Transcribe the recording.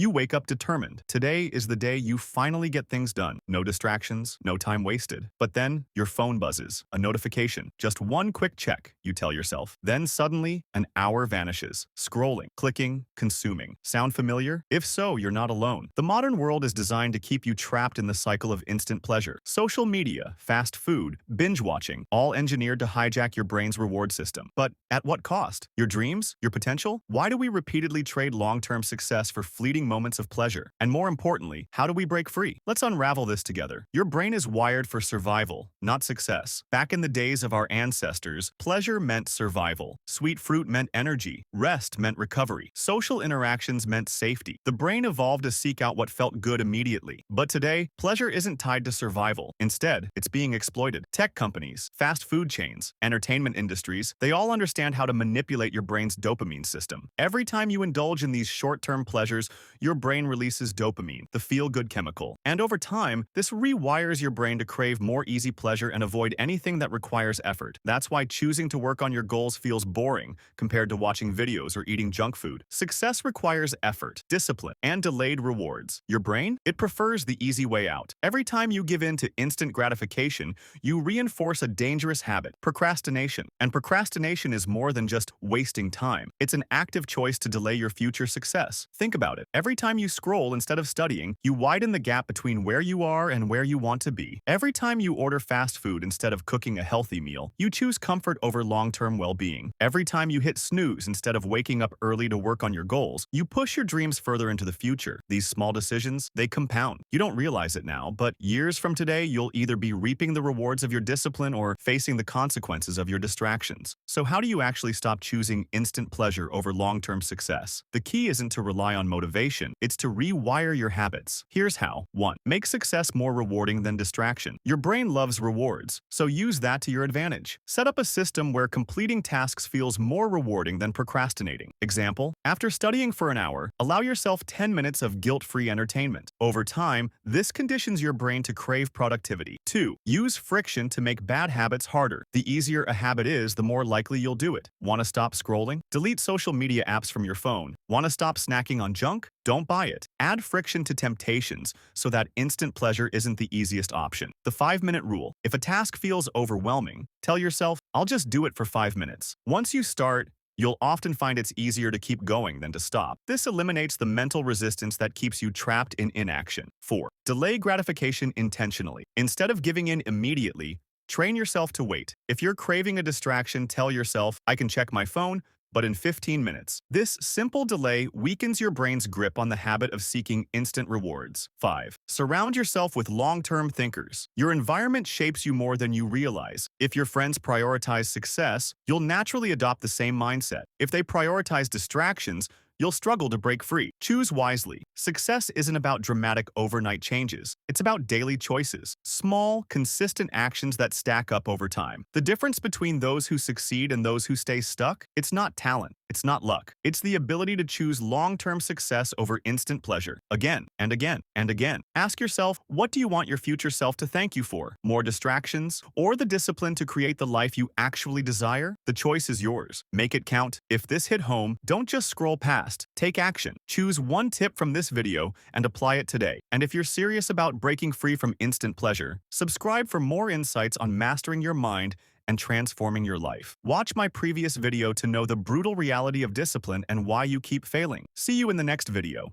You wake up determined. Today is the day you finally get things done. No distractions, no time wasted. But then, your phone buzzes. A notification. Just one quick check, you tell yourself. Then suddenly, an hour vanishes. Scrolling, clicking, consuming. Sound familiar? If so, you're not alone. The modern world is designed to keep you trapped in the cycle of instant pleasure. Social media, fast food, binge watching, all engineered to hijack your brain's reward system. But at what cost? Your dreams? Your potential? Why do we repeatedly trade long-term success for fleeting moments of pleasure? And more importantly, how do we break free? Let's unravel this together. Your brain is wired for survival, not success. Back in the days of our ancestors, pleasure meant survival. Sweet fruit meant energy. Rest meant recovery. Social interactions meant safety. The brain evolved to seek out what felt good immediately. But today, pleasure isn't tied to survival. Instead, it's being exploited. Tech companies, fast food chains, entertainment industries, they all understand how to manipulate your brain's dopamine system. Every time you indulge in these short-term pleasures, your brain releases dopamine, the feel-good chemical. And over time, this rewires your brain to crave more easy pleasure and avoid anything that requires effort. That's why choosing to work on your goals feels boring compared to watching videos or eating junk food. Success requires effort, discipline, and delayed rewards. Your brain? It prefers the easy way out. Every time you give in to instant gratification, you reinforce a dangerous habit, procrastination. And procrastination is more than just wasting time. It's an active choice to delay your future success. Think about it. Every time you scroll instead of studying, you widen the gap between where you are and where you want to be. Every time you order fast food instead of cooking a healthy meal, you choose comfort over long-term well-being. Every time you hit snooze instead of waking up early to work on your goals, you push your dreams further into the future. These small decisions, they compound. You don't realize it now, but years from today, you'll either be reaping the rewards of your discipline or facing the consequences of your distractions. So how do you actually stop choosing instant pleasure over long-term success? The key isn't to rely on motivation, it's to rewire your habits. Here's how. 1. Make success more rewarding than distraction. Your brain loves rewards, so use that to your advantage. Set up a system where completing tasks feels more rewarding than procrastinating. Example, after studying for an hour, allow yourself 10 minutes of guilt-free entertainment. Over time, this conditions your brain to crave productivity. 2. Use friction to make bad habits harder. The easier a habit is, the more likely you'll do it. Want to stop scrolling? Delete social media apps from your phone. Want to stop snacking on junk? Don't buy it. Add friction to temptations so that instant pleasure isn't the easiest option. The 5-minute rule. If a task feels overwhelming, tell yourself, I'll just do it for 5 minutes. Once you start, you'll often find it's easier to keep going than to stop. This eliminates the mental resistance that keeps you trapped in inaction. 4. Delay gratification intentionally. Instead of giving in immediately, train yourself to wait. If you're craving a distraction, tell yourself, I can check my phone, but in 15 minutes. This simple delay weakens your brain's grip on the habit of seeking instant rewards. 5. Surround yourself with long-term thinkers. Your environment shapes you more than you realize. If your friends prioritize success, you'll naturally adopt the same mindset. If they prioritize distractions, you'll struggle to break free. Choose wisely. Success isn't about dramatic overnight changes. It's about daily choices, small, consistent actions that stack up over time. The difference between those who succeed and those who stay stuck, it's not talent. It's not luck. It's the ability to choose long-term success over instant pleasure. Again and again and again. Ask yourself, what do you want your future self to thank you for? More distractions or the discipline to create the life you actually desire? The choice is yours. Make it count. If this hit home, don't just scroll past. Take action. Choose one tip from this video and apply it today. And if you're serious about breaking free from instant pleasure, subscribe for more insights on mastering your mind and transforming your life. Watch my previous video to know the brutal reality of discipline and why you keep failing. See you in the next video.